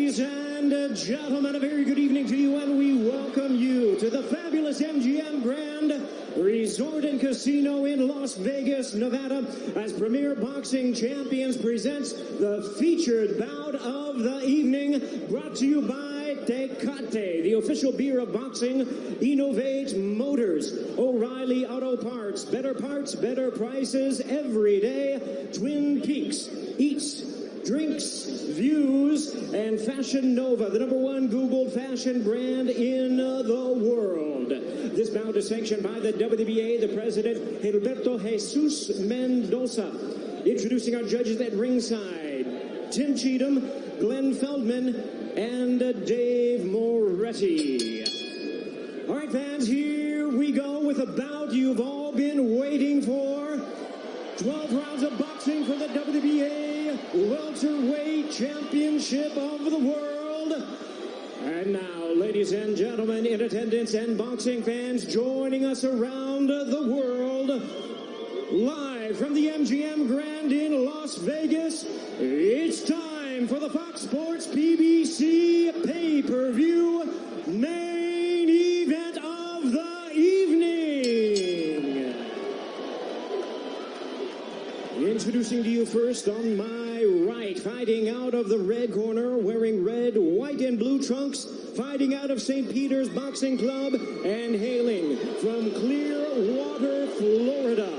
Ladies and gentlemen, a very good evening to you, and we welcome you to the fabulous MGM Grand Resort and Casino in Las Vegas, Nevada, as Premier Boxing Champions presents the featured bout of the evening, brought to you by Tecate, the official beer of boxing, Innovate Motors, O'Reilly Auto Parts, better prices every day, Twin Peaks, Eats, Drinks, Views, and Fashion Nova, the #1 Googled fashion brand in the world. This bout is sanctioned by the WBA, the president, Gilberto Jesus Mendoza. Introducing our judges at ringside, Tim Cheatham, Glenn Feldman, and Dave Moretti. All right, fans, here we go with a bout you've all been waiting for. 12 rounds of boxing for the WBA Welterweight Championship of the world. And now, ladies and gentlemen, in attendance and boxing fans joining us around the world, live from the MGM Grand in Las Vegas, it's time for the Fox Sports PBC pay-per-view main event of the evening. Introducing to you first on my right, fighting out of the red corner, wearing red, white, and blue trunks, fighting out of St. Peter's Boxing Club, and hailing from Clearwater, Florida.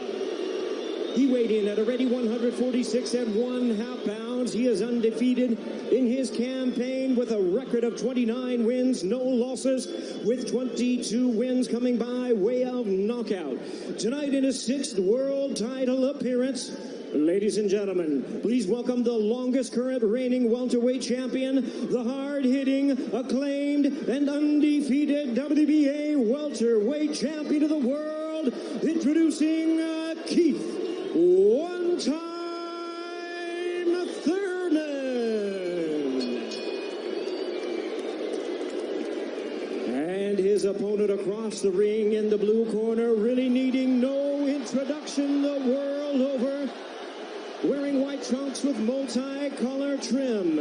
He weighed in at a ready 146 1/2 pounds. He is undefeated in his campaign with a record of 29 wins, no losses, with 22 wins coming by way of knockout. Tonight in his 6th world title appearance, ladies and gentlemen, please welcome the longest current reigning welterweight champion, the hard-hitting, acclaimed, and undefeated WBA welterweight champion of the world, introducing Keith one-time Thurman. And his opponent across the ring in the blue corner, really needing no introduction the world over, wearing white trunks with multi-color trim.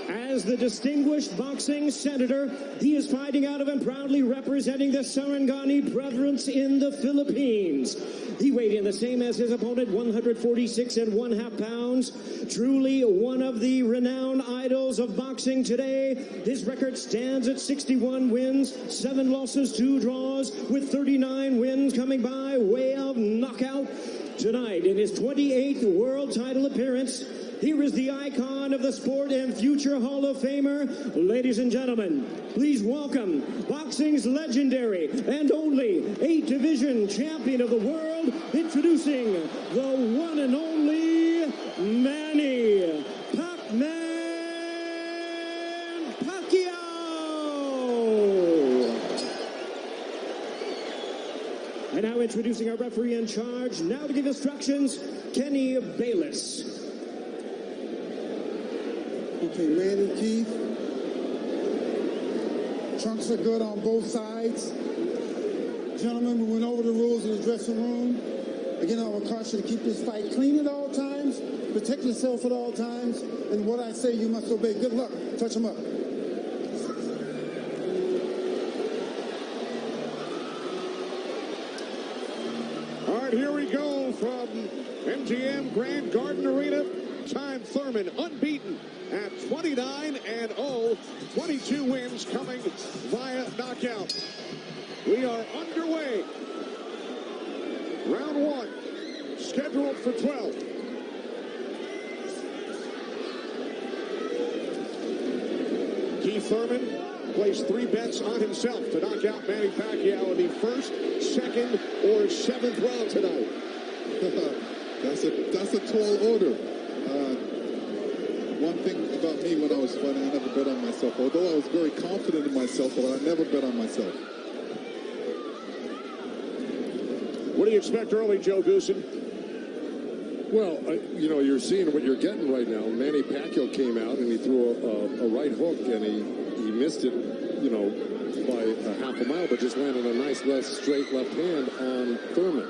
As the distinguished boxing senator, he is fighting out of and proudly representing the Sarangani Brethren in the Philippines. He weighed in the same as his opponent, 146 1/2 pounds. Truly one of the renowned idols of boxing today. His record stands at 61 wins, 7 losses, 2 draws, with 39 wins coming by way of knockout. Tonight, in his 28th world title appearance, here is the icon of the sport and future Hall of Famer. Ladies and gentlemen, please welcome boxing's legendary and only 8-division champion of the world, introducing the one and only Manny Pac-Man Pacquiao. And now introducing our referee in charge, now to give instructions, Kenny Bayless. Okay, Manny, Keith. Trunks are good on both sides. Gentlemen, we went over the rules in the dressing room. Again, I will caution you to keep this fight clean at all times, protect yourself at all times, and what I say you must obey. Good luck. Touch them up. All right, here we go from MGM Grand Garden Arena. Time Thurman unbeaten at 29-0, 22 wins coming via knockout. We are underway. Round 1, scheduled for 12. Keith Thurman placed 3 bets on himself to knock out Manny Pacquiao in the 1st, 2nd, or 7th round tonight. That's a tall order. One thing about me when I was fighting, I never bet on myself. Although I was very confident in myself, but I never bet on myself. What do you expect early, Joe Goosen? Well, you know, you're seeing what you're getting right now. Manny Pacquiao came out and he threw a right hook, and he missed it, you know, by a half a mile, but just landed a nice straight left hand on Thurman.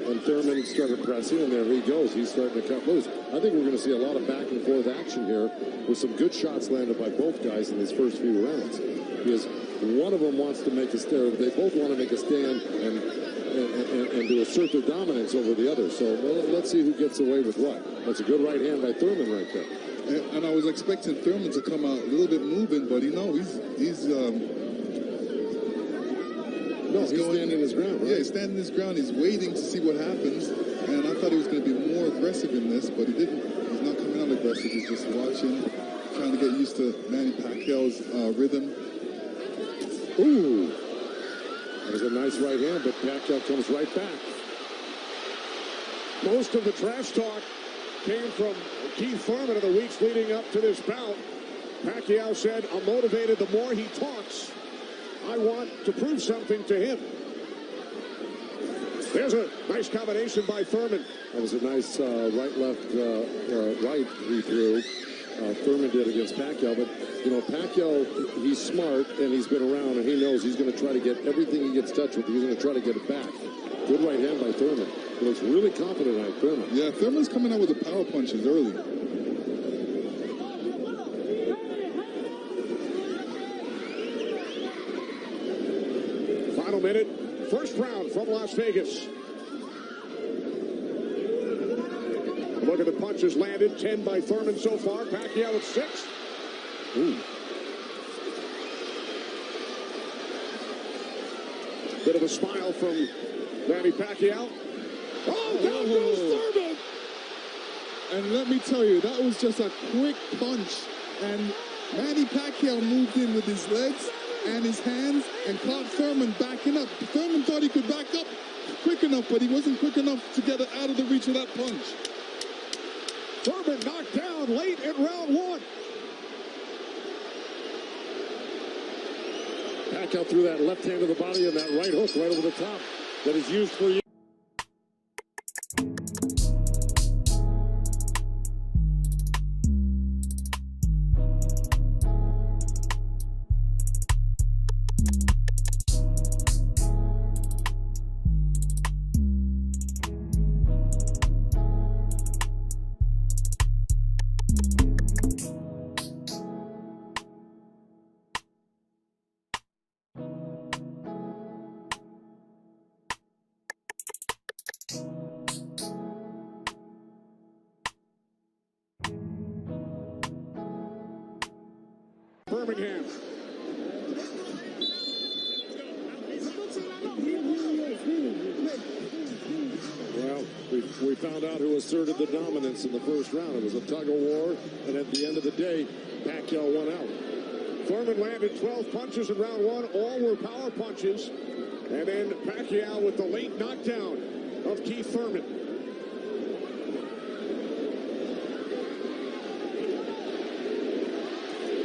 And Thurman started pressing, and there he goes. He's starting to cut loose. I think we're going to see a lot of back and forth action here with some good shots landed by both guys in these first few rounds. Because one of them wants to make a stand. They both want to make a stand and to assert their dominance over the other. So let's see who gets away with what. That's a good right hand by Thurman right there. And I was expecting Thurman to come out a little bit moving, but he's standing his ground, right? Yeah, he's standing his ground. He's waiting to see what happens. And I thought he was going to be more aggressive in this, but he didn't. He's not coming out aggressive. He's just watching, trying to get used to Manny Pacquiao's rhythm. Ooh. That was a nice right hand, but Pacquiao comes right back. Most of the trash talk came from Keith Thurman in the weeks leading up to this bout. Pacquiao said, "I'm motivated the more he talks. I want to prove something to him." There's a nice combination by Thurman. That was a nice right-left right he threw. Thurman did against Pacquiao, but you know, Pacquiao, he's smart and he's been around and he knows he's going to try to get everything he gets touched with. He's going to try to get it back. Good right hand by Thurman. He looks really confident on Thurman. Yeah, Thurman's coming out with the power punches early. Final minute, first round from Las Vegas. Look at the punches landed. 10 by Thurman so far. Pacquiao at 6. Ooh. Bit of a smile from Manny Pacquiao. Oh, down goes Thurman! And let me tell you, that was just a quick punch. And Manny Pacquiao moved in with his legs and his hands and caught Thurman backing up. Thurman thought he could back up quick enough, but he wasn't quick enough to get it out of the reach of that punch. Thurman knocked down late in round 1. Pacquiao threw that left hand to the body and that right hook right over the top that is used for you. Birmingham. Well, we found out who asserted the dominance in the first round. It was a tug of war, and at the end of the day, Pacquiao won out. Thurman landed 12 punches in round 1. All were power punches. And then Pacquiao with the late knockdown of Keith Thurman.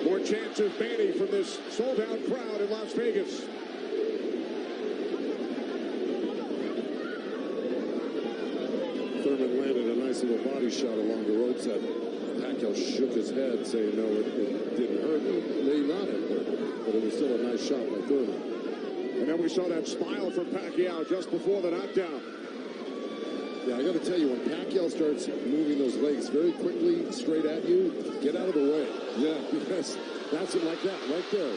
More chants of Manny from this sold-out crowd in Las Vegas. Thurman landed a nice little body shot along the ropes that Pacquiao shook his head, saying no, it didn't hurt. It may not have hurt, but it was still a nice shot by Thurman. And then we saw that smile from Pacquiao just before the knockdown. Yeah, I got to tell you, when Pacquiao starts moving those legs very quickly straight at you, get out of the way. Yeah, because that's it like that, right there.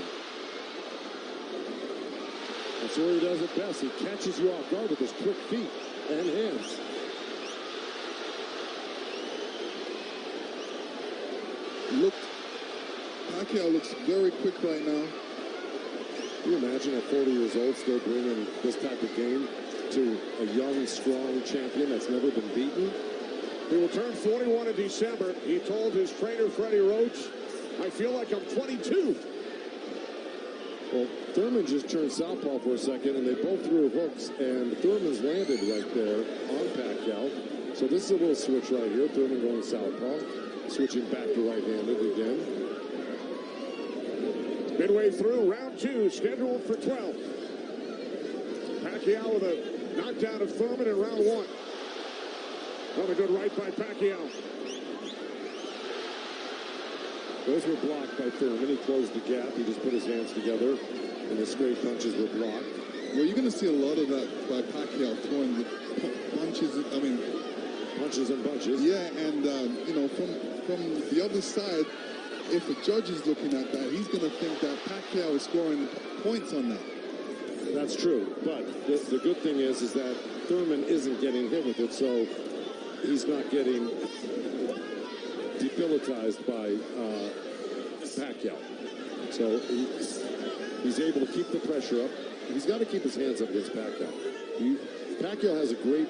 That's where he does it best. He catches you off guard with his quick feet and hands. Pacquiao looks very quick right now. Can you imagine at 40 years old still bringing this type of game to a young, strong champion that's never been beaten? He will turn 41 in December. He told his trainer, Freddie Roach, "I feel like I'm 22. Well, Thurman just turned southpaw for a second, and they both threw hooks, and Thurman's landed right there on Pacquiao. So this is a little switch right here. Thurman going southpaw, switching back to right-handed again. Midway through round 2, scheduled for 12. Pacquiao with a knockdown of Thurman in round 1. Another good right by Pacquiao. Those were blocked by Thurman. He closed the gap. He just put his hands together, and the straight punches were blocked. Well, you're going to see a lot of that by Pacquiao throwing the punches. I mean, punches and bunches. Yeah, and you know, from the other side, if the judge is looking at that, he's going to think that Pacquiao is scoring points on that. That's true, but the good thing is that Thurman isn't getting hit with it, so he's not getting debilitized by Pacquiao. So he's able to keep the pressure up. He's got to keep his hands up against Pacquiao. Pacquiao has a great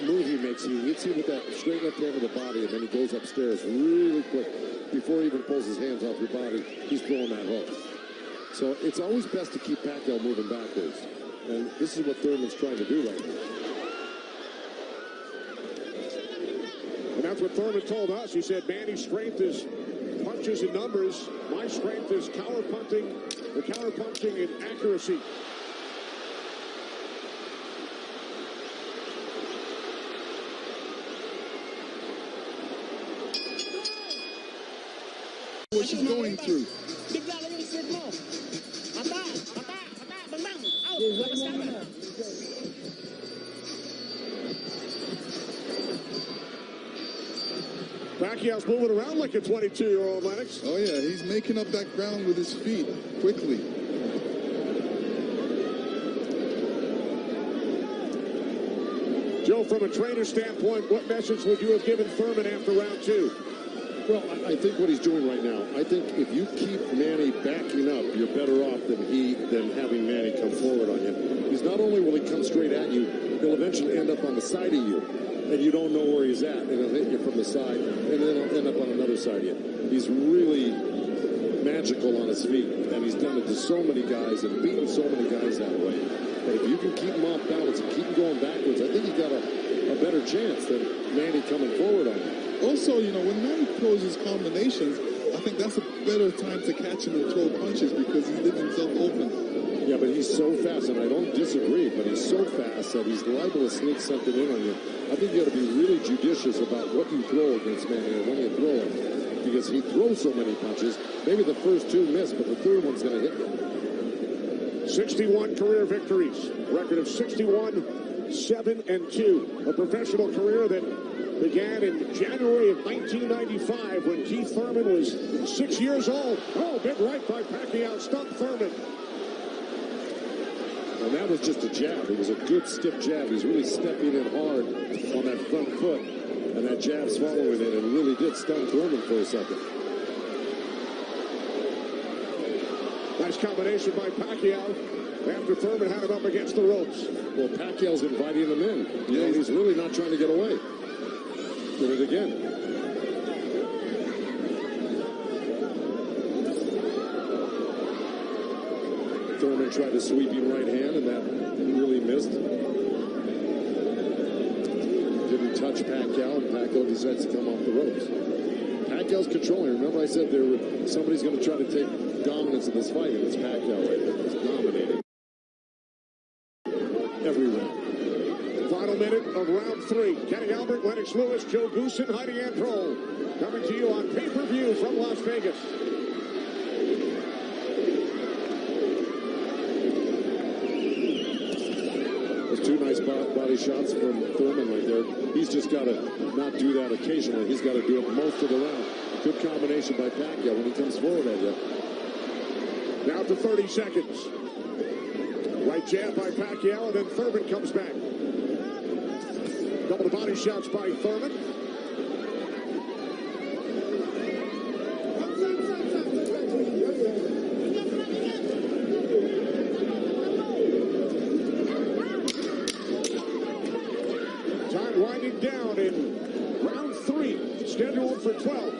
move he makes. He hits you with that straight left hand of the body, and then he goes upstairs really quick. Before he even pulls his hands off your body, he's throwing that hook. So it's always best to keep Pacquiao moving backwards. And this is what Thurman's trying to do right now. And that's what Thurman told us. He said, Manny's strength is punches and numbers. My strength is counter-punching and accuracy. What she's going through. Pacquiao's moving around like a 22-year-old, Lennox. Oh, yeah, he's making up that ground with his feet quickly. Joe, from a trainer standpoint, what message would you have given Thurman after round two? Well, I think what he's doing right now, I think if you keep Manny backing up, you're better off than having Manny come forward on you. Because not only will he come straight at you, he'll eventually end up on the side of you, and you don't know where he's at, and he'll hit you from the side, and then he'll end up on another side of you. He's really magical on his feet, and he's done it to so many guys and beaten so many guys that way. But if you can keep him off balance and keep him going backwards, I think he's got a better chance than Manny coming forward on him. Also, you know, when Manny throws his combinations, I think that's a better time to catch him and throw punches because he leaves himself open. Yeah, but he's so fast, and I don't disagree, but he's so fast that he's liable to sneak something in on you. I think you got to be really judicious about what you throw against Manny or when you throw it, because he throws so many punches. Maybe the first two miss, but the third one's going to hit you. 61 career victories, record of 61, 7-2. A professional career that began in January of 1995 when Keith Thurman was 6 years old. Oh, big right by Pacquiao, stumped Thurman. And that was just a jab. It was a good stiff jab. He's really stepping in hard on that front foot. And that jab's following it and really did stun Thurman for a second. Nice combination by Pacquiao after Thurman had him up against the ropes. Well, Pacquiao's inviting him in. You know, he's really not trying to get away. Did it again. Thurman tried a sweeping right hand, and that really missed. Didn't touch Pacquiao, and Pacquiao decides to come off the ropes. Pacquiao's controlling. Remember I said somebody's going to try to take dominance in this fight, and it's Pacquiao right there. He's dominating every round. Final minute of round three. Kenny Albert, Lennox Lewis, Joe Goosen, Heidi Androl. Coming to you on pay-per-view from Las Vegas. Those two nice body shots from Thurman right there. He's just got to not do that occasionally. He's got to do it most of the round. Good combination by Pacquiao when he comes forward at you. Down to 30 seconds. Right jab by Pacquiao, and then Thurman comes back. Couple of body shots by Thurman. Time winding down in round three, scheduled for 12.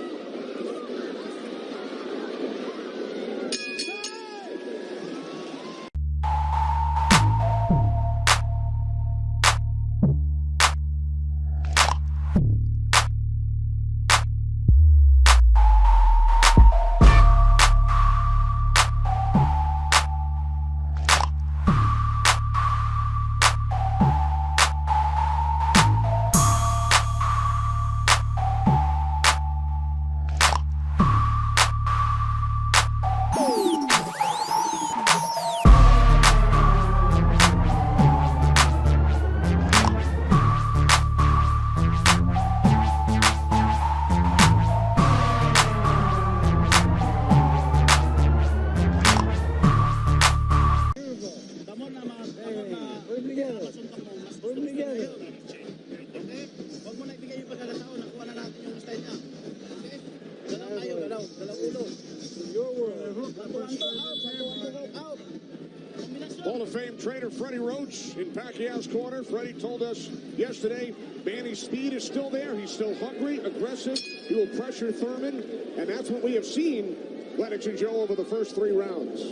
trainer Freddie Roach in Pacquiao's corner. Freddie told us yesterday Manny's speed is still there. He's still hungry, aggressive. He will pressure Thurman, and that's what we have seen Lennox and Joe over the first 3 rounds.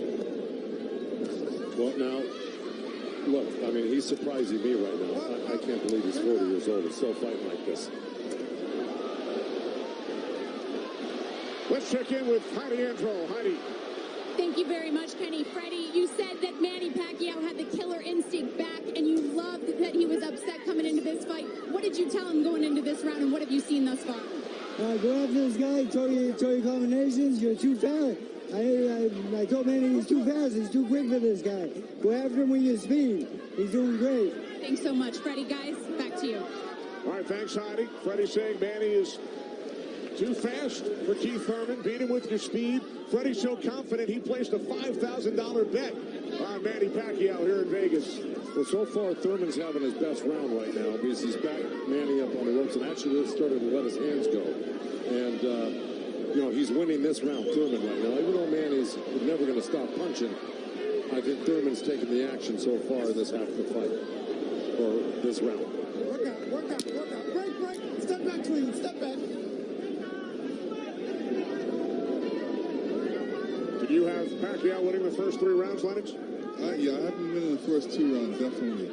Well, now, look, I mean, he's surprising me right now. I can't believe he's 40 years old and still fighting like this. Let's check in with Heidi Andro. Heidi. Thank you very much, Kenny. Freddie, you said that Manny Pacquiao had the killer instinct back, and you loved that he was upset coming into this fight. What did you tell him going into this round, and what have you seen thus far? Go after this guy, throw your combinations, you're too fast. I told Manny he's too fast, he's too quick for this guy. Go after him with your speed. He's doing great. Thanks so much, Freddie. Guys, back to you. All right, thanks, Heidi. Freddie saying Manny is too fast for Keith Thurman. Beat him with your speed. Freddie's so confident he placed a $5,000 bet on Manny Pacquiao here in Vegas. Well, so far, Thurman's having his best round right now because he's back Manny up on the ropes and actually really started to let his hands go. And, you know, he's winning this round, Thurman, right now. Even though Manny's never going to stop punching, I think Thurman's taking the action so far in this half of the fight, or this round. Work out. Break. Step back, clean. Step back. Did you have Pacquiao winning the first 3 rounds, Lennox? Yeah, I have him winning the first 2 rounds, definitely.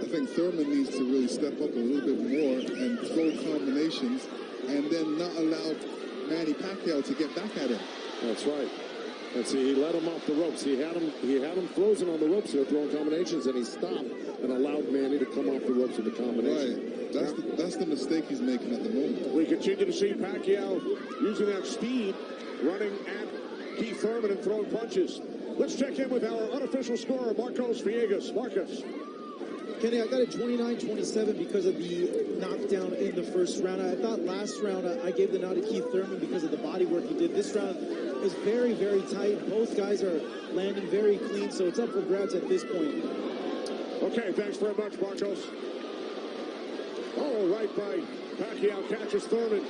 I think Thurman needs to really step up a little bit more and throw combinations and then not allow Manny Pacquiao to get back at him. That's right. And see, he let him off the ropes. He had him frozen on the ropes here, throwing combinations, and he stopped and allowed Manny to come off the ropes with the combination. Right. That's the mistake he's making at the moment. We continue to see Pacquiao using that speed, running at Keith Thurman and throwing punches. Let's check in with our unofficial scorer, Marcos Villegas. Marcos. Kenny, I got it 29-27 because of the knockdown in the first round. I thought last round I gave the nod to Keith Thurman because of the body work he did. This round is very, very tight. Both guys are landing very clean, so it's up for grabs at this point. Okay, thanks very much, Marcos. Oh, right by Pacquiao, catches Thurman.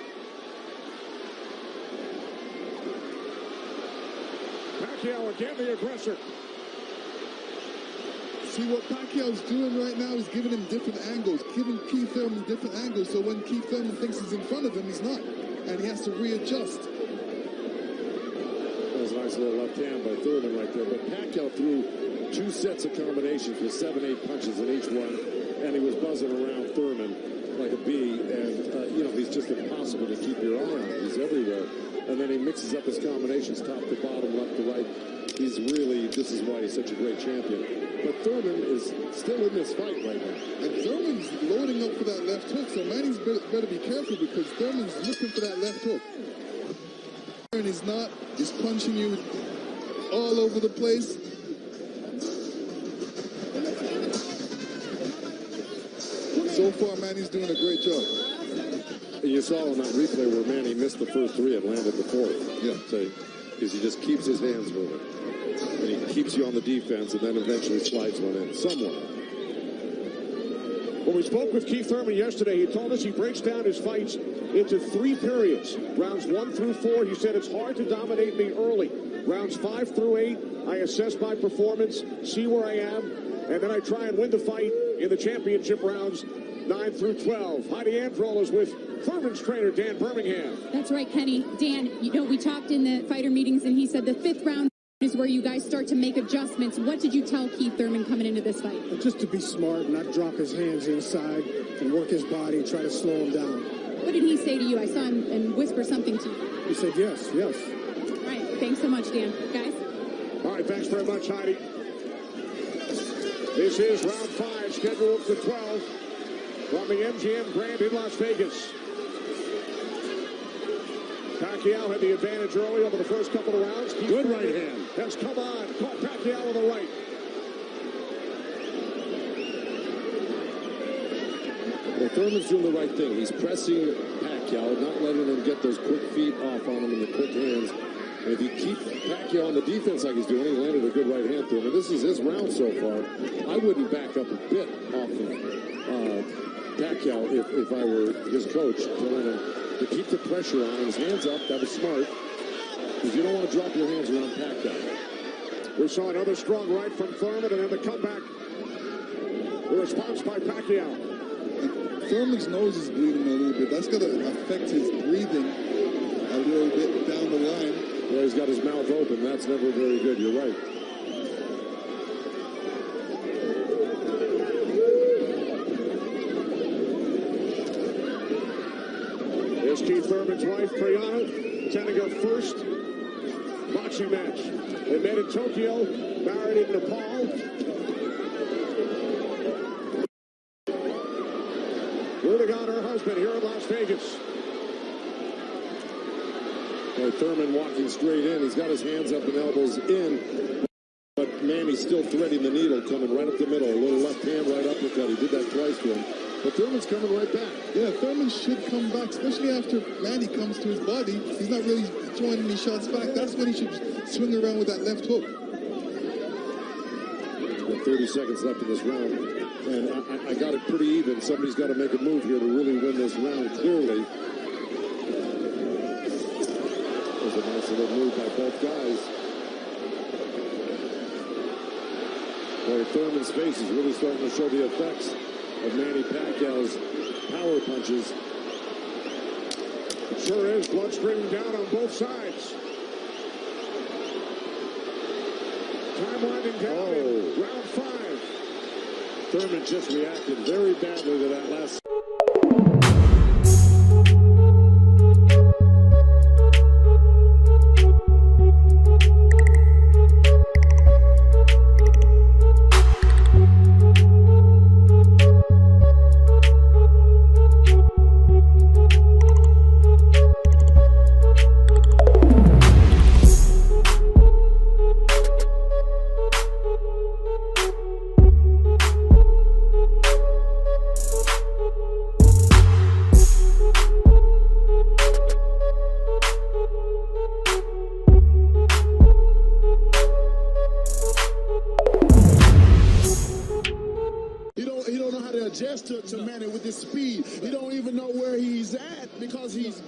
Pacquiao again, the aggressor. See, what Pacquiao's doing right now is giving him different angles, giving Keith Thurman different angles, so when Keith Thurman thinks he's in front of him, he's not, and he has to readjust. That was a nice little left hand by Thurman right there, but Pacquiao threw 2 sets of combinations with 7-8 punches in each one, and he was buzzing around Thurman like a bee, and, you know, he's just impossible to keep your eye on. He's everywhere, and then he mixes up his combinations top to bottom, left to right. He's really, this is why he's such a great champion. But Thurman is still in this fight right now. And Thurman's loading up for that left hook, so Manny's better be careful because Thurman's looking for that left hook. And he's not, he's punching you all over the place. So far, Manny's doing a great job. You saw on that replay where Manny missed the first 3 and landed the 4th. Yeah. Because he just keeps his hands moving. And he keeps you on the defense and then eventually slides one in somewhere. When we spoke with Keith Thurman yesterday, he told us he breaks down his fights into 3 periods. Rounds 1 through 4, he said it's hard to dominate me early. Rounds 5 through 8, I assess my performance, see where I am, and then I try and win the fight in the championship rounds 9 through 12. Heidi Andro is with Thurman's trainer, Dan Birmingham. That's right, Kenny. Dan, you know, we talked in the fighter meetings, and he said the 5th round is where you guys start to make adjustments. What did you tell Keith Thurman coming into this fight? Just to be smart, not drop his hands inside and work his body and try to slow him down. What did he say to you? I saw him and whisper something to you. He said yes. All right, thanks so much, Dan. Guys? All right, thanks very much, Heidi. This is round 5, scheduled for 12 from the MGM Grand in Las Vegas. Pacquiao had the advantage early over the first couple of rounds. Good right hand. Has come on. Caught Pacquiao with the right. Well, Thurman's doing the right thing. He's pressing Pacquiao, not letting him get those quick feet off on him and the quick hands. And if you keep Pacquiao on the defense like he's doing, he landed a good right hand to him. And this is his round so far. I wouldn't back up a bit off of Pacquiao if I were his coach, telling him to keep the pressure on his hands up. That was smart, because you don't want to drop your hands around Pacquiao. We saw another strong right from Thurman, and then the comeback. The response by Pacquiao. Thurman's nose is bleeding a little bit. That's going to affect his breathing a little bit down the line. Yeah, he's got his mouth open. That's never very good. You're right. Here's Keith Thurman's wife, Brianna, attending her first boxing match. They met in Tokyo, married in Nepal. Rooting on her husband here in Las Vegas. Boy, Thurman walking straight in. He's got his hands up and elbows in. But Manny's still threading the needle, coming right up the middle. A little left hand right uppercut. He did that twice to him. But Thurman's coming right back. Yeah, Thurman should come back, especially after Manny comes to his body. He's not really throwing any shots back. That's when he should swing around with that left hook. With 30 seconds left in this round. And I got it pretty even. Somebody's got to make a move here to really win this round clearly. There's a nice little move by both guys. Boy, Thurman's face is really starting to show the effects of Manny Pacquiao's power punches. It sure is. Blood streaming down on both sides. Time winding down in round 5. Thurman just reacted very badly to that last. To Manny with his speed. He don't even know where he's at because he's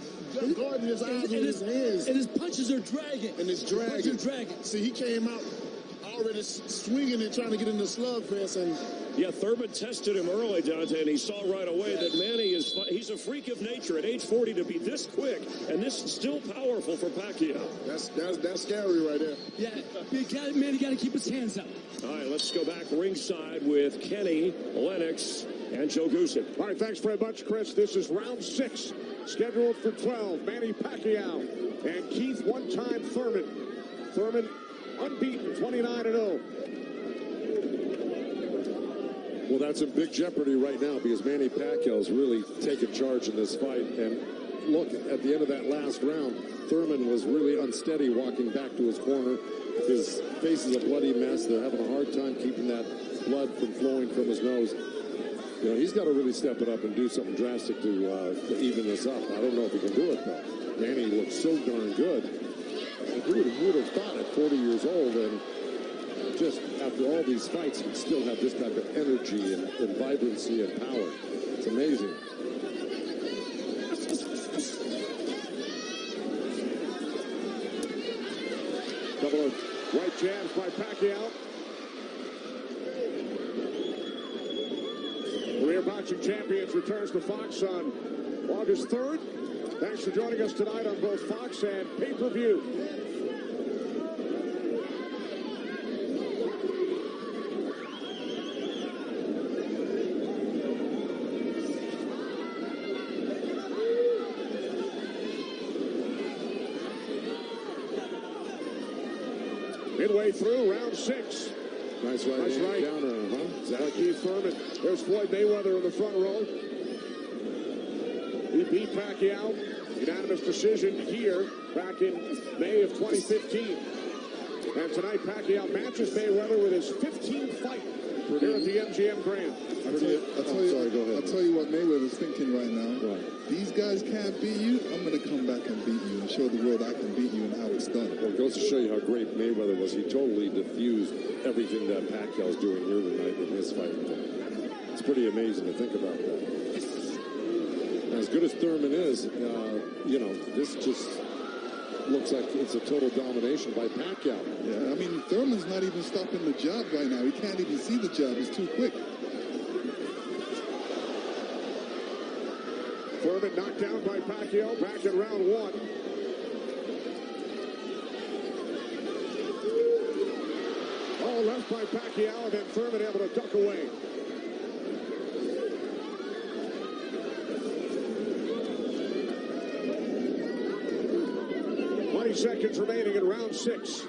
guarding his eyes with his hands. And his punches are dragging. And it's dragging. See, he came out already swinging and trying to get in the slugfest. And yeah, Thurman tested him early, Dante, and he saw right away that Manny he's a freak of nature at age 40 to be this quick and this still powerful for Pacquiao. That's scary right there. Yeah, Manny got to keep his hands up. All right, let's go back ringside with Kenny, Lennox, and Joe Goosen. All right, thanks very much, Chris. This is round 6, scheduled for 12. Manny Pacquiao and Keith one-time Thurman. Thurman unbeaten, 29-0. Well, that's in big jeopardy right now because Manny Pacquiao's really taken charge in this fight. And look, at the end of that last round, Thurman was really unsteady walking back to his corner. His face is a bloody mess. They're having a hard time keeping that blood from flowing from his nose. You know, he's got to really step it up and do something drastic to even this up. I don't know if he can do it, though. Manny looks so darn good. And who would have thought at 40 years old and just after all these fights, he'd still have this type of energy and vibrancy and power. It's amazing. Couple of right jabs by Pacquiao. Career Boxing Champions returns to Fox on August 3rd. Thanks for joining us tonight on both Fox and pay-per-view. Midway through round 6. Nice right counter, huh? Exactly. Keith Thurman. There's Floyd Mayweather in the front row. He beat Pacquiao. Unanimous decision here back in May of 2015. And tonight Pacquiao matches Mayweather with his 15th fight here at the MGM Grand. I'll tell you what Mayweather's thinking right now. Right. These guys can't beat you. I'm going to come back and beat you and show the world I can beat you and how it's done. Well, it goes to show you how great Mayweather was. He totally diffused everything that Pacquiao's doing here tonight in his fight with him. It's pretty amazing to think about that. As good as Thurman is, you know, this just looks like it's a total domination by Pacquiao. Yeah, I mean, Thurman's not even stopping the jab right now. He can't even see the jab. It's too quick. Thurman knocked down by Pacquiao back in round 1. All left by Pacquiao, and then Thurman able to duck away. Seconds remaining in round 6.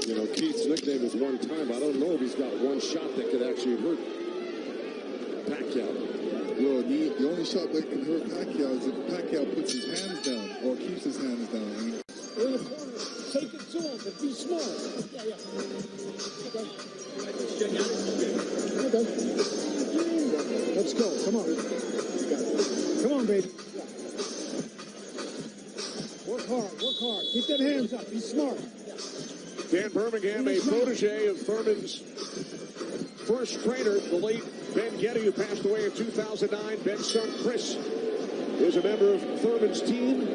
You know, Keith's nickname is one time. I don't know if he's got one shot that could actually hurt Pacquiao. Well, the only shot that can hurt Pacquiao is if Pacquiao puts his hands down or keeps his hands down. I mean, in the corner, take it to him, but be smart. Okay. Let's go. Come on. Come on, baby. Work hard. Work hard. Keep them hands up. Be smart. Dan Birmingham, a protege of Thurman's first trainer, the late Ben Getty, who passed away in 2009. Ben's son, Chris, is a member of Thurman's team.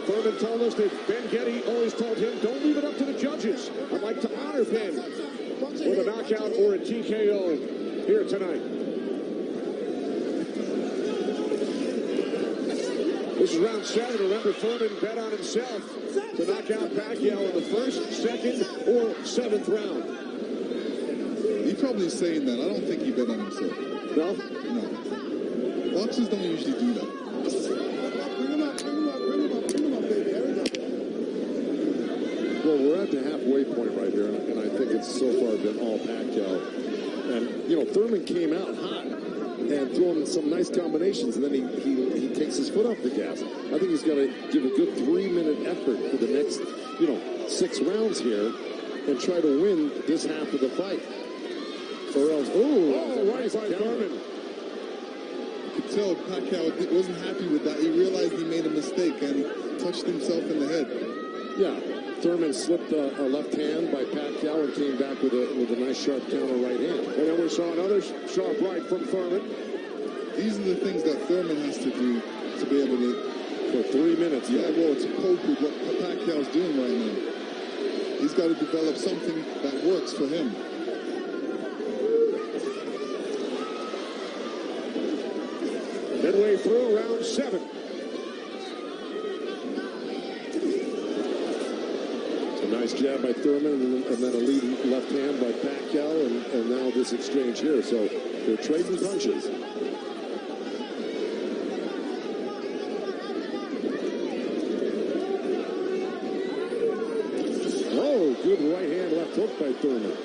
Thurman told us that Ben Getty always told him, don't leave it up to the judges. I'd like to honor Ben with a knockout or a TKO here tonight. This is round 7. Remember, Thurman bet on himself to knock out Pacquiao in the first, second, or 7th round. He's probably saying that. I don't think he bet on himself. No? No. Boxers don't usually do that. Bring him up, baby. There we go. Well, we're at the halfway point right here, and I think it's so far been all Pacquiao. And, you know, Thurman came out hot and throwing some nice combinations, and then he takes his foot off the gas. I think he's got to give a good 3-minute effort for the next, 6 rounds here and try to win this half of the fight. Or else, right by Thurman. You could tell Pacquiao wasn't happy with that. He realized he made a mistake and touched himself in the head. Yeah, Thurman slipped a left hand by Pacquiao and came back with a nice sharp counter right hand. And then we saw another sharp right from Thurman. These are the things that Thurman has to do to be able to... For 3 minutes. Yeah, well, to cope with what Pacquiao's doing right now. He's got to develop something that works for him. Midway through round 7. A nice jab by Thurman, and then a lead left hand by Pacquiao, and now this exchange here. So they're trading punches. Oh, good right hand left hook by Thurman.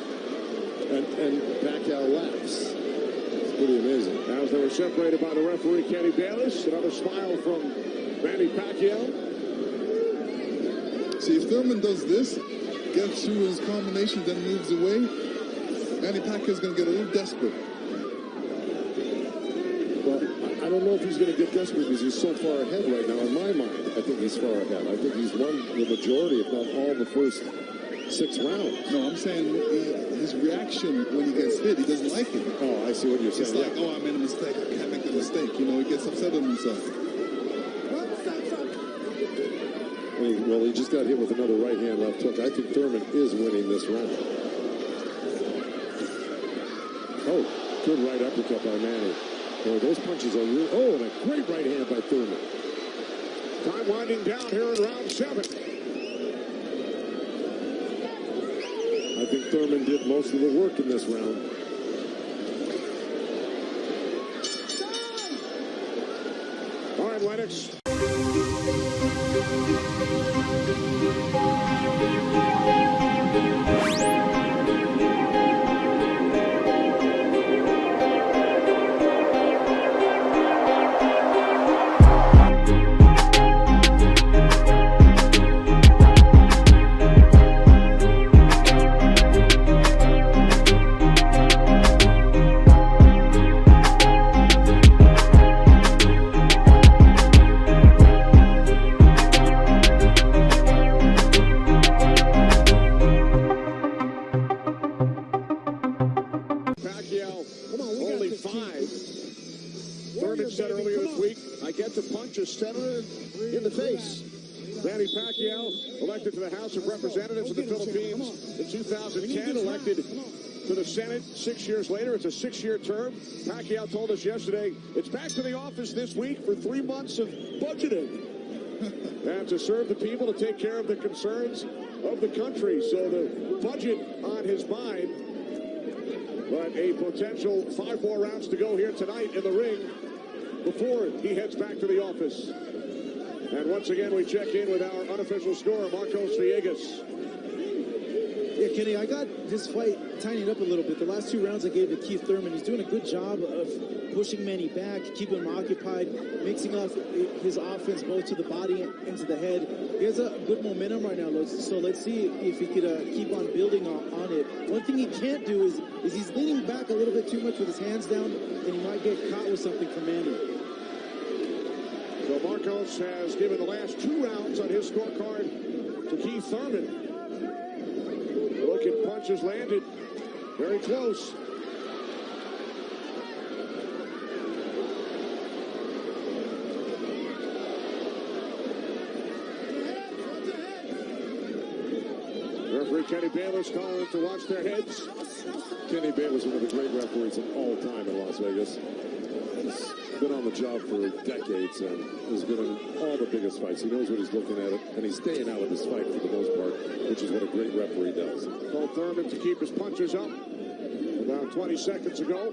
And Pacquiao laughs. It's pretty amazing. As they were separated by the referee, Kenny Bayless. Another smile from Manny Pacquiao. See, if Thurman does this, gets through his combination, then moves away, Manny Pacquiao's going to get a little desperate. Well, I don't know if he's going to get desperate because he's so far ahead right now. In my mind, I think he's far ahead. I think he's won the majority, if not all, the first 6 rounds. No, I'm saying his reaction when he gets hit, he doesn't like it. Oh, I see what you're saying. It's like, oh, I made a mistake. I can't make a mistake. He gets upset with himself. Well, he just got hit with another right hand left hook. I think Thurman is winning this round. Oh, good right uppercut by Manny. Oh, those punches are real. Oh, and a great right hand by Thurman. Time winding down here in round 7. I think Thurman did most of the work in this round. All right, Lennox. to punch a senator in the face. Manny Pacquiao, elected to the House of Representatives of the Philippines in 2010, elected to the Senate 6 years later. It's a 6-year term. Pacquiao told us yesterday, it's back to the office this week for 3 months of budgeting. And to serve the people, to take care of the concerns of the country. So the budget on his mind. But a potential 5 more rounds to go here tonight in the ring before he heads back to the office. And once again, we check in with our unofficial scorer, Marcos Villegas. Yeah, Kenny, I got this fight tightened up a little bit. The last 2 rounds I gave to Keith Thurman. He's doing a good job of pushing Manny back, keeping him occupied, mixing up his offense both to the body and to the head. He has a good momentum right now, so let's see if he could keep on building on it. One thing he can't do is he's leaning back a little bit too much with his hands down, and he might get caught with something from Manny. So Marcos has given the last 2 rounds on his scorecard to Keith Thurman. Look at punches landed. Very close. Referee Kenny Bayless calling to watch their heads. Kenny Bayless, one of the great referees of all time in Las Vegas. He's been on the job for decades and has been in all the biggest fights. He knows what he's looking at, and he's staying out of his fight for the most part, which is what a great referee does. Told Thurman to keep his punches up about 20 seconds ago.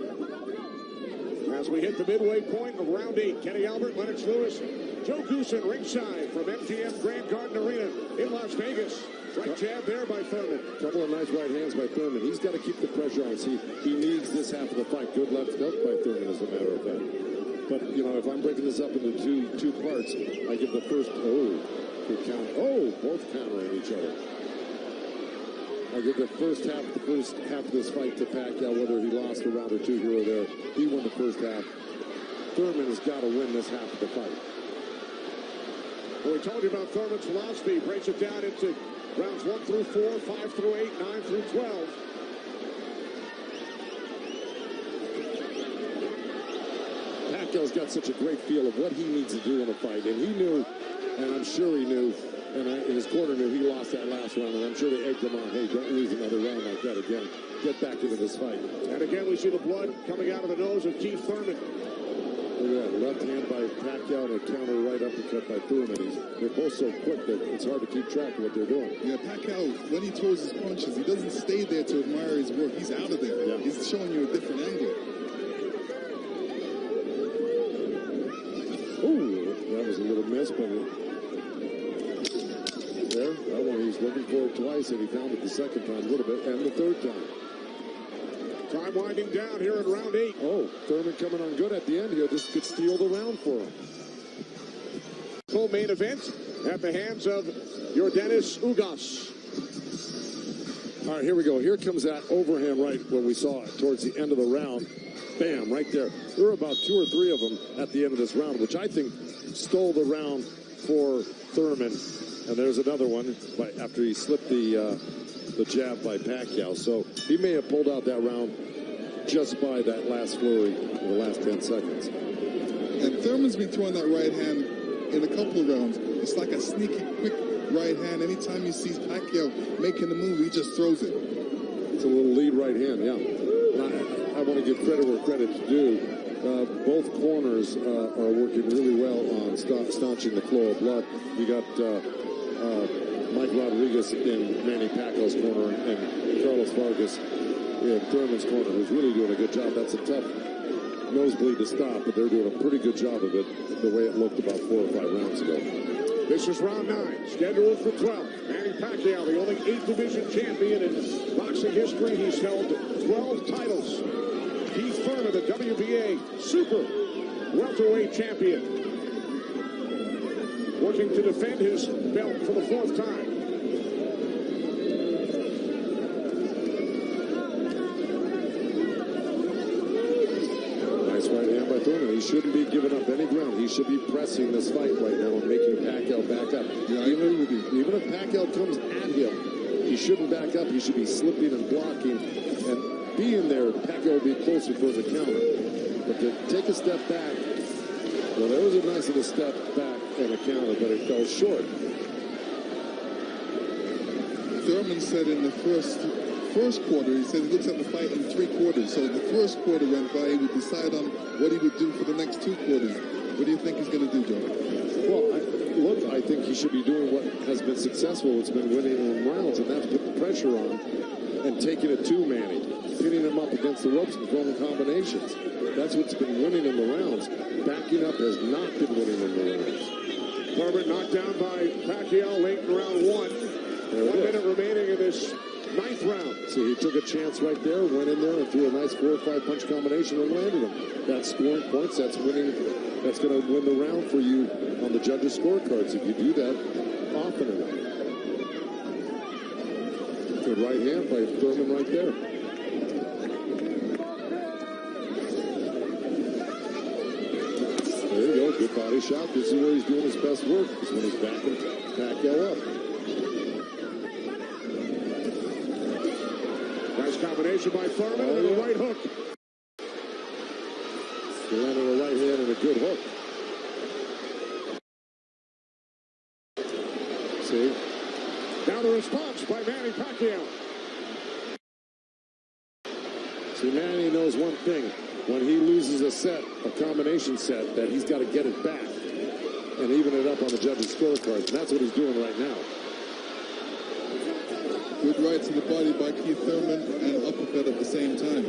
As we hit the midway point of round 8, Kenny Albert, Lennox Lewis, Joe Goosen ringside from MGM Grand Garden Arena in Las Vegas. Right jab there by Thurman. Couple of nice right hands by Thurman. He's got to keep the pressure on. See, he needs this half of the fight. Good left hook by Thurman, as a matter of fact. But, you know, if I'm breaking this up into two parts, I give the first, good count. Both countering each other. I give the first half of this fight to Pacquiao, whether he lost a round or 2 here or there. He won the first half. Thurman has got to win this half of the fight. Well, we told you about Thurman's philosophy. He breaks it down into rounds 1 through 4, 5 through 8, 9 through 12. Pacquiao's got such a great feel of what he needs to do in a fight, and he knew, and I'm sure he knew, and his corner knew he lost that last round, and I'm sure they egged him on, hey, don't lose another round like that again. Get back into this fight. And again, we see the blood coming out of the nose of Keith Thurman. Look at that, left hand by Pacquiao and a counter right uppercut by Thurman. They're both so quick that it's hard to keep track of what they're doing. Yeah, Pacquiao, when he throws his punches, he doesn't stay there to admire his work. He's out of there. Yeah. He's showing you a different angle. That was a little miss, but that one he's looking for it twice, and he found it the second time a little bit, and the third time. Time winding down here in round 8. Thurman coming on good at the end here. This could steal the round for him. Full main event at the hands of Yordenis Ugas. All right, here we go. Here comes that overhand right when we saw it towards the end of the round. Bam, right there. There were about 2 or 3 of them at the end of this round, which I think stole the round for Thurman. And there's another one after he slipped the jab by Pacquiao. So he may have pulled out that round just by that last flurry in the last 10 seconds. And Thurman's been throwing that right hand in a couple of rounds. It's like a sneaky, quick right hand. Anytime he sees Pacquiao making the move, he just throws it. It's a little lead right hand, yeah. I want to give credit where credit's due. Both corners are working really well on staunching the flow of blood. You got Mike Rodriguez in Manny Pacquiao's corner and Carlos Vargas in Thurman's corner, who's really doing a good job. That's a tough nosebleed to stop, but they're doing a pretty good job of it the way it looked about 4 or 5 rounds ago. This is round 9, scheduled for 12. Manny Pacquiao, the only 8th division champion in boxing history. He's held 12 titles. Keith Thurman, the WBA super welterweight champion, working to defend his belt for the 4th time. Nice right hand by Thurman. He shouldn't be giving up any ground. He should be pressing this fight right now and making Pacquiao back up. Yeah, even if Pacquiao comes at him, he shouldn't back up. He should be slipping and blocking and being there. Pacquiao will be closer for the counter. But to take a step back Well, there was a nice little step back and a counter, but it fell short. Thurman said in the first quarter, he said he looks at the fight in 3 quarters. So the first quarter went by, he would decide on what he would do for the next 2 quarters. What do you think he's going to do, Joe? Well, I think he should be doing what has been successful. It's been winning in rounds, and that's put the pressure on and taking it to Manny, pinning him up against the ropes and throwing combinations. That's what's been winning in the rounds. Backing up has not been winning in the rounds. Thurman knocked down by Pacquiao late in round 1. 1 minute remaining in this 9th round. See, he took a chance right there, went in there and threw a nice 4 or 5 punch combination and landed him. That's scoring points. That's winning. That's going to win the round for you on the judges' scorecards if you do that often enough. Good right hand by Thurman right there. There you go. Good body shot. This is where he's doing his best work. Is when he's backing Pacquiao up. Nice combination by Thurman and a right hook. He landed a right hand and a good hook. See? Now the response by Manny Pacquiao. See, Manny knows one thing. When he loses a set, a combination set, that he's got to get it back and even it up on the judges' scorecards. And that's what he's doing right now. Good right to the body by Keith Thurman and uppercut at the same time.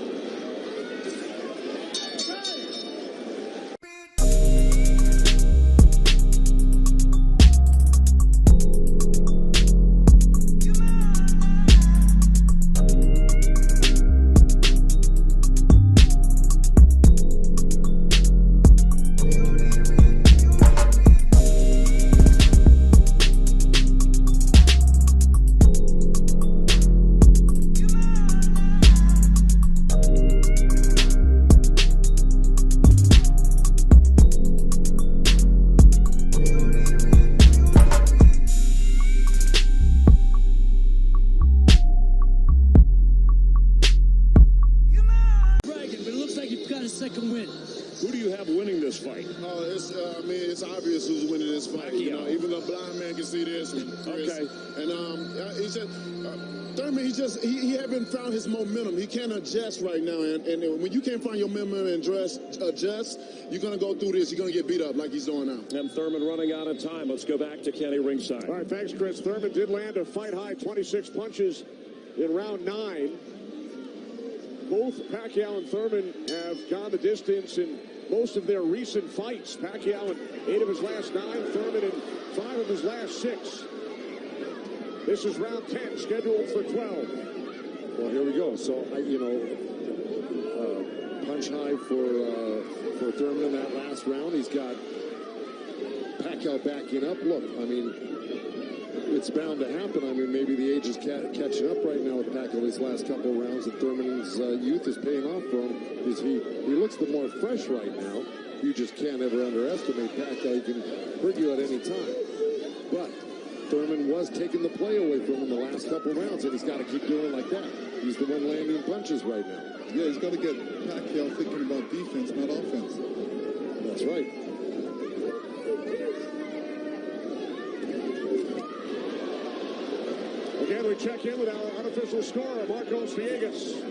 It's obvious who's winning this fight. You know, even the blind man can see this. Okay. And he said, Thurman, he haven't found his momentum. He can't adjust right now. And when you can't find your momentum and adjust, you're going to go through this. You're going to get beat up like he's doing now. And Thurman running out of time. Let's go back to Kenny ringside. All right, thanks, Chris. Thurman did land a fight-high 26 punches in round 9. Both Pacquiao and Thurman have gone the distance in most of their recent fights. Pacquiao in 8 of his last 9, Thurman in 5 of his last 6. This is round 10, scheduled for 12. Well, here we go. So, punch high for Thurman in that last round. He's got Pacquiao backing up. Look, I mean, it's bound to happen. I mean, maybe the age is catching up right now with Pacquiao these last couple of rounds, and Thurman's youth is paying off for him. He looks the more fresh right now. You just can't ever underestimate Pacquiao. He can hurt you at any time. But Thurman was taking the play away from him the last couple of rounds, and he's got to keep doing like that. He's the one landing punches right now. Yeah, he's got to get Pacquiao thinking about defense, not offense. That's right. Again, we check in with our unofficial scorer, Marcos Villegas.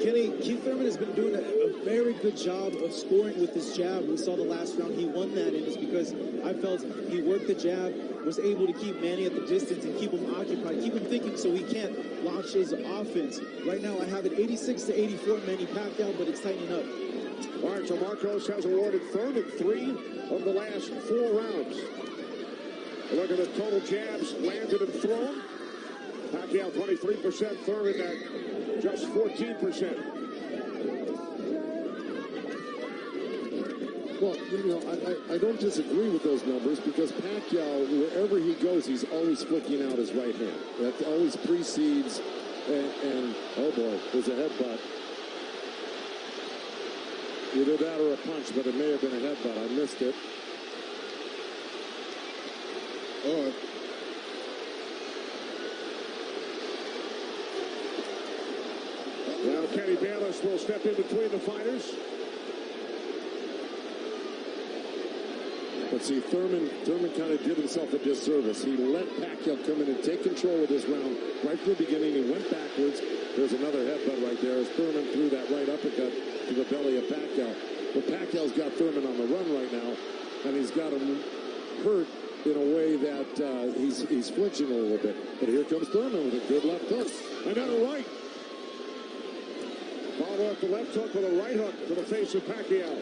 Kenny, Keith Thurman has been doing a very good job of scoring with his jab. We saw the last round he won that, and it's because I felt he worked the jab, was able to keep Manny at the distance and keep him occupied, keep him thinking so he can't launch his offense. Right now, I have it 86-84 Manny Pacquiao, but it's tightening up. All right, so Marcos has awarded Thurman 3 of the last 4 rounds. Look at the total jabs landed and thrown. Pacquiao 23%, Thurman at just 14%. Well, I don't disagree with those numbers because Pacquiao, wherever he goes, he's always flicking out his right hand. That always precedes, and oh boy, there's a headbutt. Either that or a punch, but it may have been a headbutt. I missed it. All right. Now Kenny Bayless will step in between the fighters. see, Thurman kind of did himself a disservice. He let Pacquiao come in and take control of this round right from the beginning. He went backwards. There's another headbutt right there as Thurman threw that right uppercut to the belly of Pacquiao. But Pacquiao's got Thurman on the run right now, and he's got him hurt in a way that he's flinching a little bit. But here comes Thurman with a good left hook. Another right. Followed up the left hook with a right hook to the face of Pacquiao.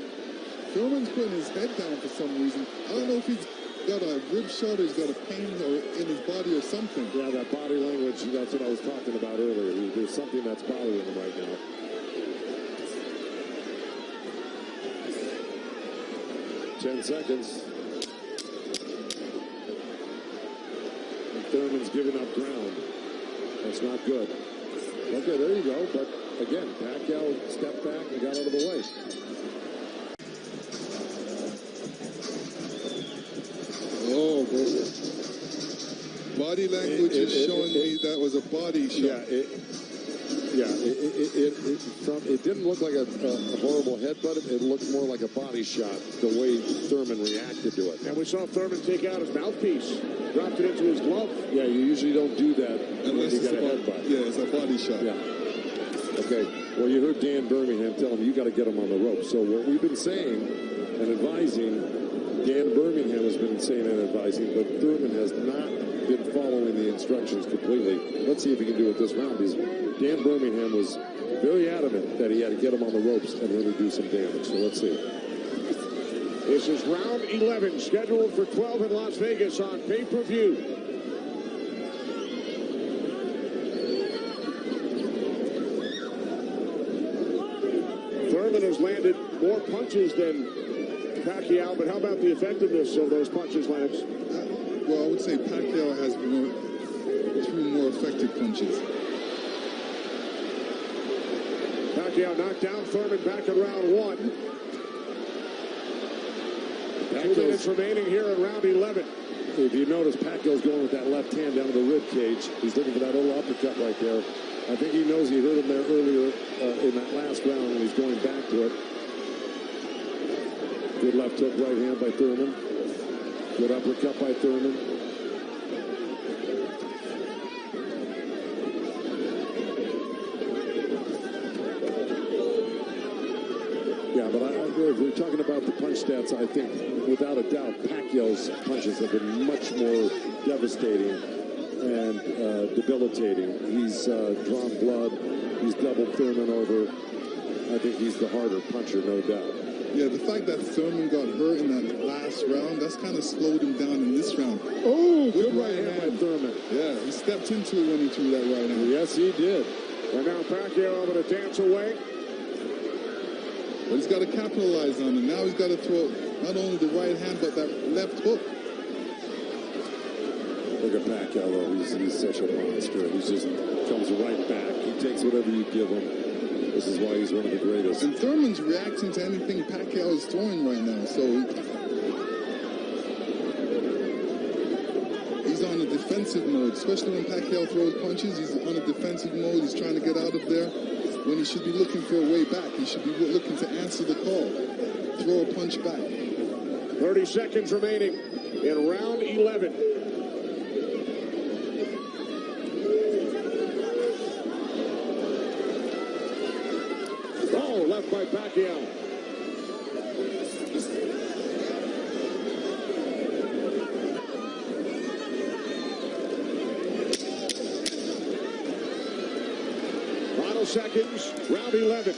Thurman's putting his head down for some reason. I don't know if he's got a rib shot or he's got a pain in his body or something. Yeah, that body language, that's what I was talking about earlier. There's something that's bothering him right now. Ten seconds. And Thurman's giving up ground. That's not good. Okay, there you go. But again, Pacquiao stepped back and got out of the way. Oh, body language is showing me that was a body shot. It didn't look like a horrible headbutt. It looked more like a body shot, the way Thurman reacted to it. And we saw Thurman take out his mouthpiece, dropped it into his glove. Yeah, you usually don't do that unless you get a headbutt. Yeah, it's a body shot. Yeah. Okay, well, you heard Dan Birmingham tell him you got to get him on the rope. So what we've been saying and advising, Dan Birmingham has been saying and advising, but Thurman has not been following the instructions completely. Let's see if he can do it this round. Because Dan Birmingham was very adamant that he had to get him on the ropes and really do some damage. So let's see. This is round 11, scheduled for 12 in Las Vegas on pay-per-view. Thurman has landed more punches than Pacquiao, but how about the effectiveness of those punches, Lennox? Well, I would say Pacquiao has two more effective punches. Pacquiao knocked down Thurman back in round 1. 2 minutes remaining here in round 11. If you notice, Pacquiao's going with that left hand down to the rib cage. He's looking for that little uppercut right there. I think he knows he hurt him there earlier in that last round, and he's going back to it. Good left hook right hand by Thurman. Good uppercut by Thurman. Yeah, but if we're talking about the punch stats, I think without a doubt Pacquiao's punches have been much more devastating and debilitating. He's drawn blood. He's doubled Thurman over. I think he's the harder puncher, no doubt. Yeah, the fact that Thurman got hurt in that last round, that's kind of slowed him down in this round. Oh, good right hand by Thurman. Yeah, he stepped into it when he threw that right hand. Yes, he did. And now Pacquiao able to dance away. But he's got to capitalize on it. Now he's got to throw not only the right hand, but that left hook. Look at Pacquiao, though. He's such a monster. He just comes right back. He takes whatever you give him. This is why he's one of the greatest. And Thurman's reacting to anything Pacquiao is throwing right now. So he's on a defensive mode, especially when Pacquiao throws punches. He's on a defensive mode. He's trying to get out of there when he should be looking for a way back. He should be looking to answer the call, throw a punch back. 30 seconds remaining in round 11. Oh, left by Pacquiao. Final seconds, round 11.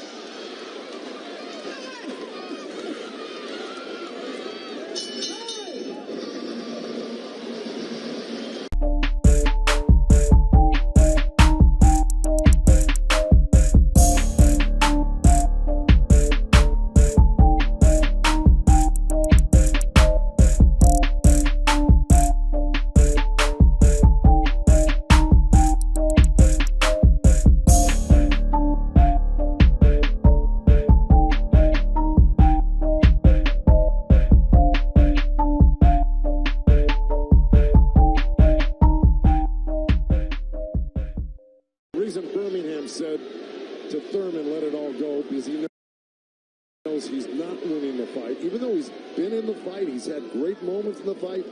knows he's not winning the fight. Even though he's been in the fight, he's had great moments in the fight.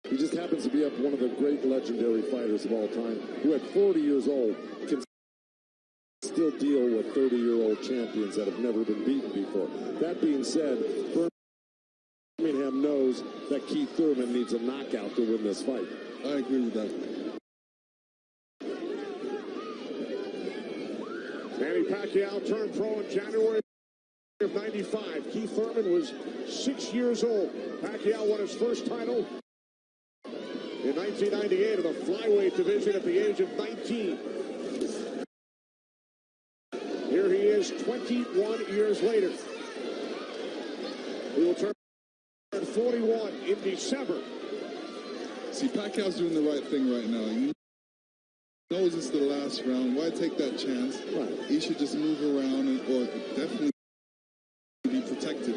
He just happens to be up one of the great legendary fighters of all time, who at 40 years old can still deal with 30-year-old champions that have never been beaten before. That being said, Birmingham knows that Keith Thurman needs a knockout to win this fight. I agree with that. Manny Pacquiao turned pro in January of '95. Keith Thurman was 6 years old. Pacquiao won his first title in 1998 of the flyweight division at the age of 19. Here he is 21 years later. He will turn 41 in December. See, Pacquiao's doing the right thing right now. He knows it's the last round. Why take that chance? Right. He should just move around or definitely be protected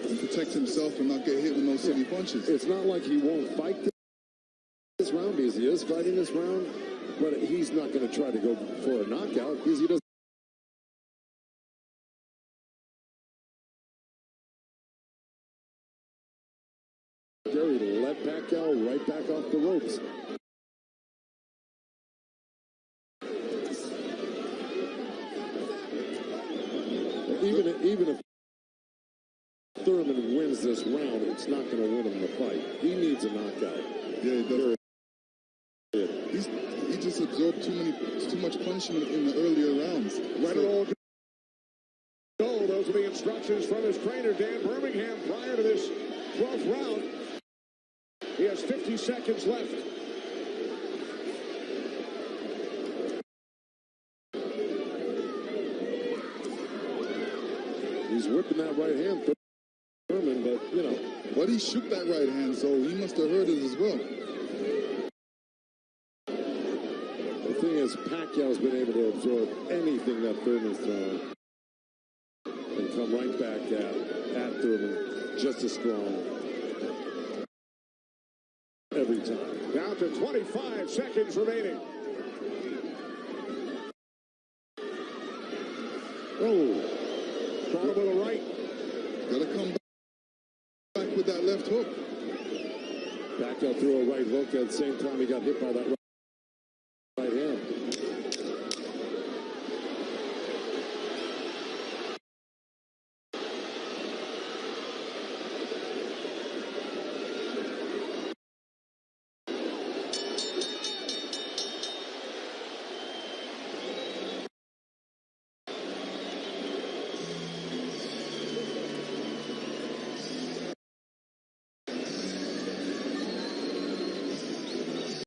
and protect himself and not get hit with no silly punches. It's not like he won't fight this round, because he is fighting this round, but he's not going to try to go for a knockout because he doesn't. Gary let Pacquiao right back off the ropes. Even if Thurman wins this round, it's not going to win him the fight. He needs a knockout. Yeah, he does. He just absorbed too much punishment in the earlier rounds. Right it all go. Those are the instructions from his trainer, Dan Birmingham, prior to this 12th round. He has 50 seconds left. He's whipping that right hand, Thurman, but, you know. But he shook that right hand, so he must have heard it as well. The thing is, Pacquiao's been able to absorb anything that Thurman's thrown and come right back at Thurman just as strong every time. Down to 25 seconds remaining. Oh, Caught him with a right. Gotta come back with that left hook. Pacquiao threw a right hook. At the same time, he got hit by that right.